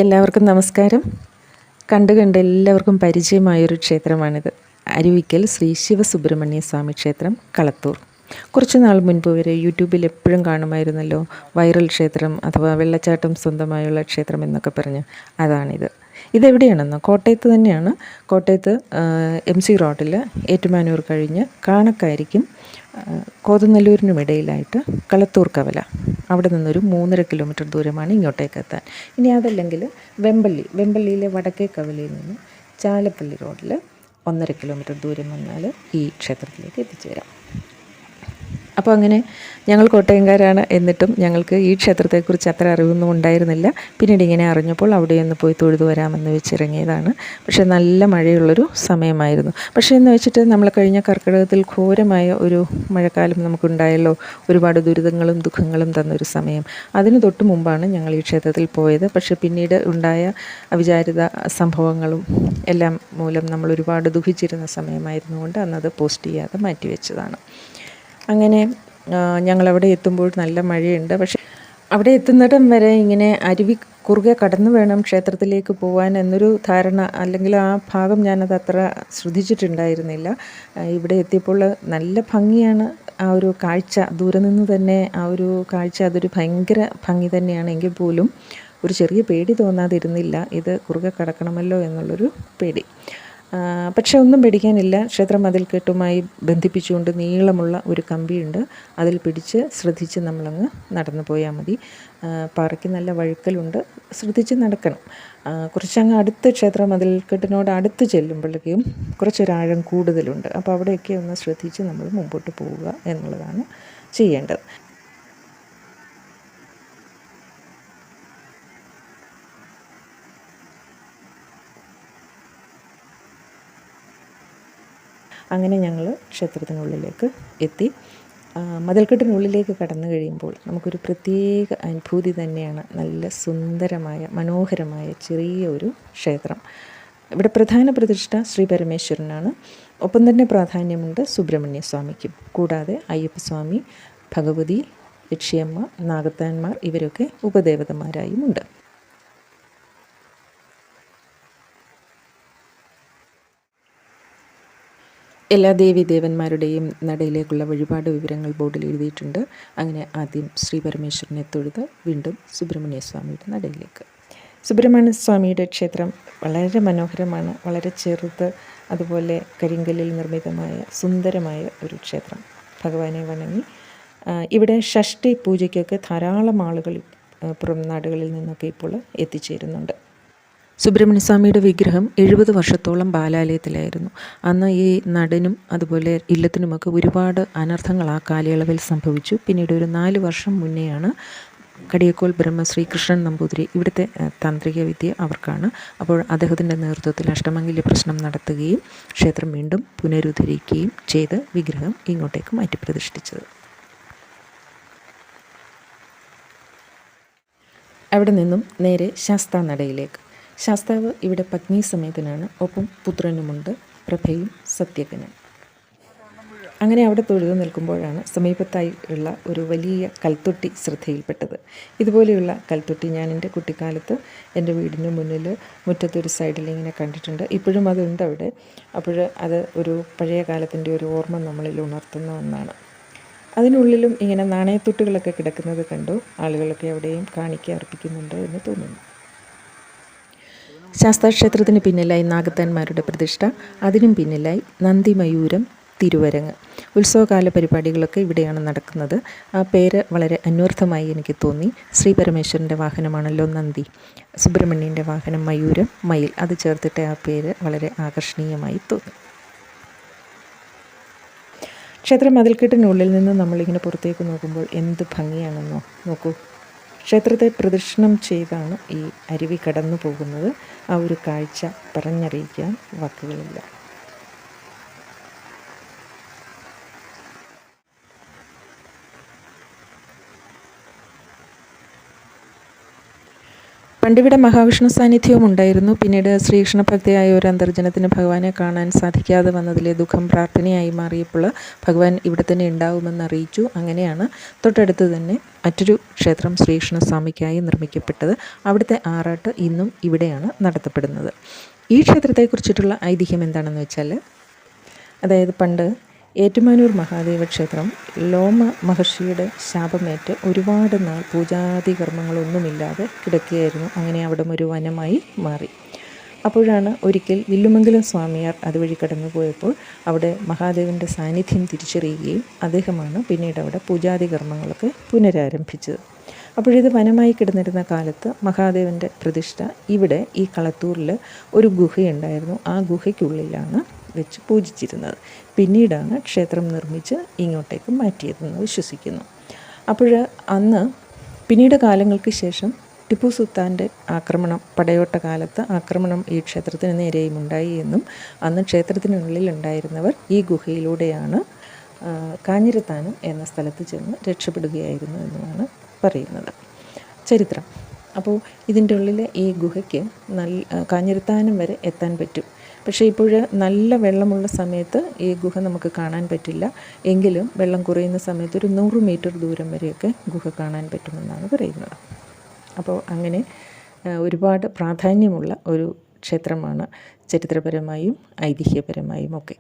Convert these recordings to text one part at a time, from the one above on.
എല്ലാവർക്കും നമസ്കാരം. കണ്ട് എല്ലാവർക്കും പരിചയമായൊരു ക്ഷേത്രമാണിത്. അരുവിക്കൽ ശ്രീ ശിവസുബ്രഹ്മണ്യ സ്വാമി ക്ഷേത്രം, കളത്തൂർ. കുറച്ച് നാൾ മുൻപ് വരെ യൂട്യൂബിൽ എപ്പോഴും കാണുമായിരുന്നല്ലോ വൈറൽ ക്ഷേത്രം അഥവാ വെള്ളച്ചാട്ടം സ്വന്തമായുള്ള ക്ഷേത്രം എന്നൊക്കെ പറഞ്ഞ്. അതാണിത്. ഇതെവിടെയാണെന്നോ, കോട്ടയത്ത് തന്നെയാണ്. കോട്ടയത്ത് MC റോഡിൽ ഏറ്റുമാനൂർ കഴിഞ്ഞ് കാണക്കാരിക്കും കോതനല്ലൂരിനും ഇടയിലായിട്ട് കളത്തൂർ കവല, അവിടെ നിന്നൊരു 3.5 കിലോമീറ്റർ ദൂരമാണ് ഇങ്ങോട്ടേക്ക് എത്താൻ. ഇനി അതല്ലെങ്കിൽ വെമ്പള്ളിയിലെ വടക്കേ കവലയിൽ നിന്ന് ചാലപ്പള്ളി റോഡിൽ 1.5 കിലോമീറ്റർ ദൂരം വന്നാൽ ഈ ക്ഷേത്രത്തിലേക്ക് എത്തിച്ചേരാം. അപ്പോൾ അങ്ങനെ ഞങ്ങൾ കോട്ടയംകാരാണ്, എന്നിട്ടും ഞങ്ങൾക്ക് ഈ ക്ഷേത്രത്തെക്കുറിച്ച് അത്ര അറിവൊന്നും ഉണ്ടായിരുന്നില്ല. പിന്നീട് ഇങ്ങനെ അറിഞ്ഞപ്പോൾ അവിടെയൊന്ന് പോയി തൊഴുതു വരാമെന്ന് വെച്ചിറങ്ങിയതാണ്. പക്ഷേ നല്ല മഴയുള്ളൊരു സമയമായിരുന്നു. പക്ഷേ എന്ന് വെച്ചിട്ട് നമ്മൾ കഴിഞ്ഞ കർക്കിടകത്തിൽ ഘോരമായ ഒരു മഴക്കാലം നമുക്കുണ്ടായല്ലോ, ഒരുപാട് ദുരിതങ്ങളും ദുഃഖങ്ങളും തന്നൊരു സമയം. അതിന് തൊട്ട് മുമ്പാണ് ഞങ്ങൾ ഈ ക്ഷേത്രത്തിൽ പോയത്. പക്ഷേ പിന്നീട് ഉണ്ടായ അവിചാരിത സംഭവങ്ങളും എല്ലാം മൂലം നമ്മൾ ഒരുപാട് ദുഃഖിച്ചിരുന്ന സമയമായിരുന്നുകൊണ്ട് അന്നത് പോസ്റ്റ് ചെയ്യാതെ മാറ്റിവെച്ചതാണ്. അങ്ങനെ ഞങ്ങളവിടെ എത്തുമ്പോൾ നല്ല മഴയുണ്ട്. പക്ഷേ അവിടെ എത്തുന്നിടം വരെ ഇങ്ങനെ അരുവി കുറുകെ കടന്നു വേണം ക്ഷേത്രത്തിലേക്ക് പോകാൻ എന്നൊരു ധാരണ, അല്ലെങ്കിൽ ആ ഭാഗം ഞാനത് അത്ര ശ്രദ്ധിച്ചിട്ടുണ്ടായിരുന്നില്ല. ഇവിടെ എത്തിയപ്പോൾ നല്ല ഭംഗിയാണ് ആ ഒരു കാഴ്ച. ദൂരെ നിന്ന് തന്നെ ആ ഒരു കാഴ്ച, അതൊരു ഭയങ്കര ഭംഗി തന്നെയാണ്. എങ്കിൽ പോലും ഒരു ചെറിയ പേടി തോന്നാതിരുന്നില്ല. ഇത് കുറുകെ കടക്കണമല്ലോ എന്നുള്ളൊരു പേടി. പക്ഷെ ഒന്നും പേടിക്കാനില്ല. ക്ഷേത്ര മതിൽക്കെട്ടുമായി ബന്ധിപ്പിച്ചുകൊണ്ട് നീളമുള്ള ഒരു കമ്പിയുണ്ട്. അതിൽ പിടിച്ച് ശ്രദ്ധിച്ച് നമ്മളങ്ങ് നടന്നു പോയാൽ മതി. പാറയ്ക്ക് നല്ല വഴുക്കലുണ്ട്, ശ്രദ്ധിച്ച് നടക്കണം. കുറച്ചങ്ങ് അടുത്ത് ക്ഷേത്ര മതിൽക്കെട്ടിനോട് അടുത്ത് ചെല്ലുമ്പോഴേക്കും കുറച്ചൊരാഴം കൂടുതലുണ്ട്. അപ്പോൾ അവിടെയൊക്കെ ഒന്ന് ശ്രദ്ധിച്ച് നമ്മൾ മുമ്പോട്ട് പോവുക എന്നുള്ളതാണ് ചെയ്യേണ്ടത്. അങ്ങനെ ഞങ്ങൾ ക്ഷേത്രത്തിനുള്ളിലേക്ക് എത്തി. മതിൽക്കെട്ടിനുള്ളിലേക്ക് കടന്നു കഴിയുമ്പോൾ നമുക്കൊരു പ്രത്യേക അനുഭൂതി തന്നെയാണ്. നല്ല സുന്ദരമായ മനോഹരമായ ചെറിയ ഒരു ക്ഷേത്രം. ഇവിടെ പ്രധാന പ്രതിഷ്ഠ ശ്രീ പരമേശ്വരനാണ്. ഒപ്പം തന്നെ പ്രാധാന്യമുണ്ട് സുബ്രഹ്മണ്യ സ്വാമിക്കും. കൂടാതെ അയ്യപ്പസ്വാമി, ഭഗവതി, ലക്ഷ്മിയമ്മ, നാഗത്താന്മാർ ഇവരൊക്കെ ഉപദേവതമാരായുമുണ്ട്. എല്ലാ ദേവീദേവന്മാരുടെയും നടയിലേക്കുള്ള വഴിപാട് വിവരങ്ങൾ ബോർഡിൽ എഴുതിയിട്ടുണ്ട്. അങ്ങനെ ആദ്യം ശ്രീ പരമേശ്വരനെ തൊഴുത് വീണ്ടും സുബ്രഹ്മണ്യ സ്വാമിയുടെ നടയിലേക്ക്. സുബ്രഹ്മണ്യ സ്വാമിയുടെ ക്ഷേത്രം വളരെ മനോഹരമാണ്. വളരെ ചെറുത്, അതുപോലെ കരിങ്കല്ലിൽ നിർമ്മിതമായ സുന്ദരമായ ഒരു ക്ഷേത്രം. ഭഗവാനെ വണങ്ങി ഇവിടെ ഷഷ്ഠി പൂജയ്ക്കൊക്കെ ധാരാളം ആളുകൾ പുറം നാടുകളിൽ നിന്നൊക്കെ ഇപ്പോൾ എത്തിച്ചേരുന്നുണ്ട്. സുബ്രഹ്മണ്യസ്വാമിയുടെ വിഗ്രഹം 70 വർഷത്തോളം ബാലാലയത്തിലായിരുന്നു. അന്ന് ഈ നടനും അതുപോലെ ഇല്ലത്തിനുമൊക്കെ ഒരുപാട് അനർത്ഥങ്ങൾ ആ കാലയളവിൽ സംഭവിച്ചു. പിന്നീട് ഒരു 4 വർഷം മുന്നെയാണ് കടിയക്കോൽ ബ്രഹ്മശ്രീ കൃഷ്ണൻ നമ്പൂതിരി, ഇവിടുത്തെ താന്ത്രിക വിദ്യ അവർക്കാണ്. അപ്പോൾ അദ്ദേഹത്തിൻ്റെ നേതൃത്വത്തിൽ അഷ്ടമംഗല്യ പ്രശ്നം നടത്തുകയും ക്ഷേത്രം വീണ്ടും പുനരുദ്ധരിക്കുകയും ചെയ്ത് വിഗ്രഹം ഇങ്ങോട്ടേക്ക് മാറ്റി പ്രതിഷ്ഠിച്ചത്. അവിടെ നിന്നും നേരെ ശാസ്താ നടയിലേക്ക്. ശാസ്താവ് ഇവിടെ പത്നി സമേതനാണ്. ഒപ്പം പുത്രനുമുണ്ട്, പ്രഭയും സത്യകനും. അങ്ങനെ അവിടെ തൊഴുതു നിൽക്കുമ്പോഴാണ് സമീപത്തായി ഉള്ള ഒരു വലിയ കൽത്തൊട്ടി ശ്രദ്ധയിൽപ്പെട്ടത്. ഇതുപോലെയുള്ള കൽത്തൊട്ടി ഞാൻ എൻ്റെ കുട്ടിക്കാലത്ത് എൻ്റെ വീടിന് മുന്നിൽ മുറ്റത്തൊരു സൈഡിൽ ഇങ്ങനെ കണ്ടിട്ടുണ്ട്. ഇപ്പോഴും അതുണ്ട് അവിടെ. അപ്പോൾ അത് ഒരു പഴയ കാലത്തിൻ്റെ ഒരു ഓർമ്മ നമ്മളിൽ ഉണർത്തുന്ന ഒന്നാണ്. അതിനുള്ളിലും ഇങ്ങനെ നാണയത്തൊട്ടുകളൊക്കെ കിടക്കുന്നത് കണ്ടു. ആളുകളൊക്കെ അവിടെയും കാണിക്ക അർപ്പിക്കുന്നുണ്ട് എന്ന് തോന്നുന്നു. ശാസ്താക്ഷേത്രത്തിന് പിന്നിലായി നാഗത്താന്മാരുടെ പ്രതിഷ്ഠ, അതിനും പിന്നിലായി നന്ദിമയൂരം തിരുവരങ്ങ്. ഉത്സവകാല പരിപാടികളൊക്കെ ഇവിടെയാണ് നടക്കുന്നത്. ആ പേര് വളരെ അന്വർത്ഥമായി എനിക്ക് തോന്നി. ശ്രീ പരമേശ്വരൻ്റെ വാഹനമാണല്ലോ നന്ദി, സുബ്രഹ്മണ്യൻ്റെ വാഹനം മയൂരം, മയിൽ, അത് ചേർത്തിട്ട് ആ പേര് വളരെ ആകർഷണീയമായി തോന്നി. ക്ഷേത്ര മതിൽക്കെട്ടിനുള്ളിൽ നിന്ന് നമ്മളിങ്ങനെ പുറത്തേക്ക് നോക്കുമ്പോൾ എന്ത് ഭംഗിയാണെന്നോ. നോക്കൂ, ക്ഷേത്രത്തെ പ്രദക്ഷിണം ചെയ്താണ് ഈ അരുവി കടന്നു പോകുന്നത്. ആ ഒരു കാഴ്ച പറഞ്ഞറിയിക്കാൻ വാക്കുകളില്ല. പണ്ടിവിടെ മഹാവിഷ്ണു സാന്നിധ്യവും ഉണ്ടായിരുന്നു. പിന്നീട് ശ്രീകൃഷ്ണ ഭക്തിയായ ഒരു അന്തർജനത്തിന് ഭഗവാനെ കാണാൻ സാധിക്കാതെ വന്നതിലെ ദുഃഖം പ്രാർത്ഥനയായി മാറിയപ്പോൾ ഭഗവാൻ ഇവിടെ തന്നെ ഉണ്ടാവുമെന്ന് അറിയിച്ചു. അങ്ങനെയാണ് തൊട്ടടുത്ത് തന്നെ മറ്റൊരു ക്ഷേത്രം ശ്രീകൃഷ്ണസ്വാമിക്കായി നിർമ്മിക്കപ്പെട്ടത്. അവിടുത്തെ ആറാട്ട് ഇന്നും ഇവിടെയാണ് നടത്തപ്പെടുന്നത്. ഈ ക്ഷേത്രത്തെക്കുറിച്ചിട്ടുള്ള ഐതിഹ്യം എന്താണെന്ന് വെച്ചാൽ, അതായത് പണ്ട് ഏറ്റുമാനൂർ മഹാദേവ ക്ഷേത്രം ലോമ മഹർഷിയുടെ ശാപമേറ്റ് ഒരുപാട് നാൾ പൂജാതി കർമ്മങ്ങളൊന്നുമില്ലാതെ കിടക്കുകയായിരുന്നു. അങ്ങനെ അവിടം ഒരു വനമായി മാറി. അപ്പോഴാണ് ഒരിക്കൽ വില്ലുമംഗലം സ്വാമിയാർ അതുവഴി കടന്നു പോയപ്പോൾ അവിടെ മഹാദേവൻ്റെ സാന്നിധ്യം തിരിച്ചറിയുകയും അദ്ദേഹമാണ് പിന്നീട് അവിടെ പൂജാതി കർമ്മങ്ങളൊക്കെ പുനരാരംഭിച്ചത്. അപ്പോഴിത് വനമായി കിടന്നിരുന്ന കാലത്ത് മഹാദേവൻ്റെ പ്രതിഷ്ഠ ഇവിടെ ഈ കളത്തൂരിൽ ഒരു ഗുഹയുണ്ടായിരുന്നു. ആ ഗുഹയ്ക്കുള്ളിലാണ് വെച്ച് പൂജിച്ചിരുന്നത്. പിന്നീടാണ് ക്ഷേത്രം നിർമ്മിച്ച് ഇങ്ങോട്ടേക്ക് മാറ്റിയതെന്ന് വിശ്വസിക്കുന്നു. അപ്പോൾ അന്ന് പിന്നീട് കാലങ്ങൾക്ക് ശേഷം ടിപ്പു സുൽത്താൻ്റെ പടയോട്ട കാലത്ത് ആക്രമണം ഈ ക്ഷേത്രത്തിന് നേരെയും ഉണ്ടായി എന്നും അന്ന് ക്ഷേത്രത്തിനുള്ളിൽ ഉണ്ടായിരുന്നവർ ഈ ഗുഹയിലൂടെയാണ് കാഞ്ഞിരത്താനം എന്ന സ്ഥലത്ത് ചെന്ന് രക്ഷപ്പെടുകയായിരുന്നു എന്നുമാണ് പറയുന്നത് ചരിത്രം. അപ്പോൾ ഇതിൻ്റെ ഉള്ളിൽ ഈ ഗുഹയ്ക്ക് കാഞ്ഞിരത്താനം വരെ എത്താൻ പറ്റും. പക്ഷേ ഇപ്പോൾ നല്ല വെള്ളമുള്ള സമയത്ത് ഈ ഗുഹ നമുക്ക് കാണാൻ പറ്റില്ല. എങ്കിലും വെള്ളം കുറയുന്ന സമയത്ത് ഒരു 100 മീറ്റർ ദൂരം വരെയൊക്കെ ഗുഹ കാണാൻ പറ്റുമെന്നാണ് പറയുന്നത്. അപ്പോൾ അങ്ങനെ ഒരുപാട് പ്രാധാന്യമുള്ള ഒരു ക്ഷേത്രമാണ് ചരിത്രപരമായും ഐതിഹ്യപരമായും ഒക്കെ.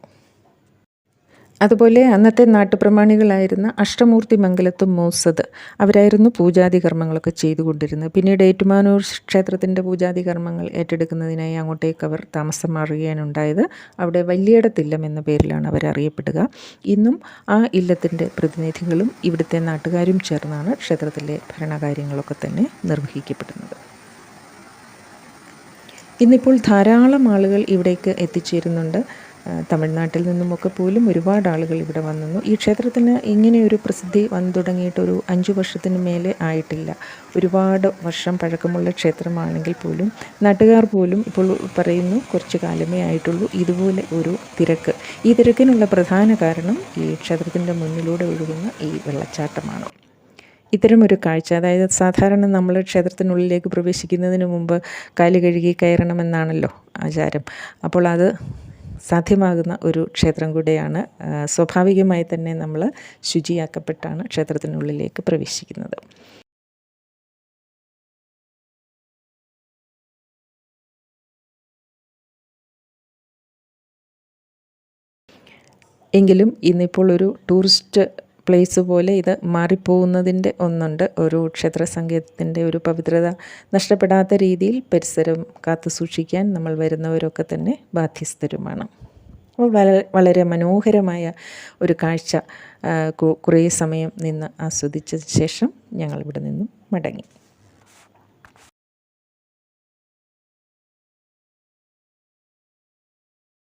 അതുപോലെ അന്നത്തെ നാട്ടുപ്രമാണികളായിരുന്ന അഷ്ടമൂർത്തി മംഗലത്തും മൂസത് അവരായിരുന്നു പൂജാതി കർമ്മങ്ങളൊക്കെ ചെയ്തുകൊണ്ടിരുന്നത്. പിന്നീട് ഏറ്റുമാനൂർ ക്ഷേത്രത്തിൻ്റെ പൂജാതി കർമ്മങ്ങൾ ഏറ്റെടുക്കുന്നതിനായി അങ്ങോട്ടേക്ക് അവർ താമസം മാറുകയാണ് ഉണ്ടായത്. അവിടെ വല്യേടത്തില്ലം എന്ന പേരിലാണ് അവരറിയപ്പെടുക. ഇന്നും ആ ഇല്ലത്തിൻ്റെ പ്രതിനിധികളും ഇവിടുത്തെ നാട്ടുകാരും ചേർന്നാണ് ക്ഷേത്രത്തിലെ ഭരണകാര്യങ്ങളൊക്കെ തന്നെ നിർവഹിക്കപ്പെടുന്നത്. ഇന്നിപ്പോൾ ധാരാളം ആളുകൾ ഇവിടേക്ക് എത്തിച്ചേരുന്നുണ്ട്. തമിഴ്നാട്ടിൽ നിന്നുമൊക്കെ പോലും ഒരുപാട് ആളുകൾ ഇവിടെ വന്നു. ഈ ക്ഷേത്രത്തിന് ഇങ്ങനെയൊരു പ്രസിദ്ധി വന്നു തുടങ്ങിയിട്ടൊരു 5 വർഷത്തിന് മേലെ ആയിട്ടില്ല. ഒരുപാട് വർഷം പഴക്കമുള്ള ക്ഷേത്രമാണെങ്കിൽ പോലും നാട്ടുകാർ പോലും ഇപ്പോൾ പറയുന്നു കുറച്ച് കാലമേ ആയിട്ടുള്ളൂ ഇതുപോലെ ഒരു തിരക്ക്. ഈ തിരക്കിനുള്ള പ്രധാന കാരണം ഈ ക്ഷേത്രത്തിൻ്റെ മുന്നിലൂടെ ഒഴുകുന്ന ഈ വെള്ളച്ചാട്ടമാണ്. ഇത്തരമൊരു കാഴ്ച, അതായത് സാധാരണ നമ്മൾ ക്ഷേത്രത്തിനുള്ളിലേക്ക് പ്രവേശിക്കുന്നതിന് മുമ്പ് കാല് കഴുകി കയറണമെന്നാണല്ലോ ആചാരം. അപ്പോൾ അത് സാധ്യമാകുന്ന ഒരു ക്ഷേത്രം കൂടെയാണ്. സ്വാഭാവികമായി തന്നെ നമ്മൾ ശുചിയാക്കപ്പെട്ടാണ് ക്ഷേത്രത്തിനുള്ളിലേക്ക് പ്രവേശിക്കുന്നത്. എങ്കിലും ഇന്നിപ്പോൾ ഒരു ടൂറിസ്റ്റ് പ്ലേസ് പോലെ ഇത് മാറിപ്പോകുന്നതിൻ്റെ ഒന്നുണ്ട്. ഒരു ക്ഷേത്ര സങ്കേതത്തിൻ്റെ ഒരു പവിത്രത നഷ്ടപ്പെടാത്ത രീതിയിൽ പരിസരം കാത്തു സൂക്ഷിക്കാൻ നമ്മൾ വരുന്നവരൊക്കെ തന്നെ ബാധ്യസ്ഥരുമാണ്. അപ്പോൾ വളരെ മനോഹരമായ ഒരു കാഴ്ച കുറേ സമയം നിന്ന് ആസ്വദിച്ച ശേഷം ഞങ്ങളിവിടെ നിന്നും മടങ്ങി.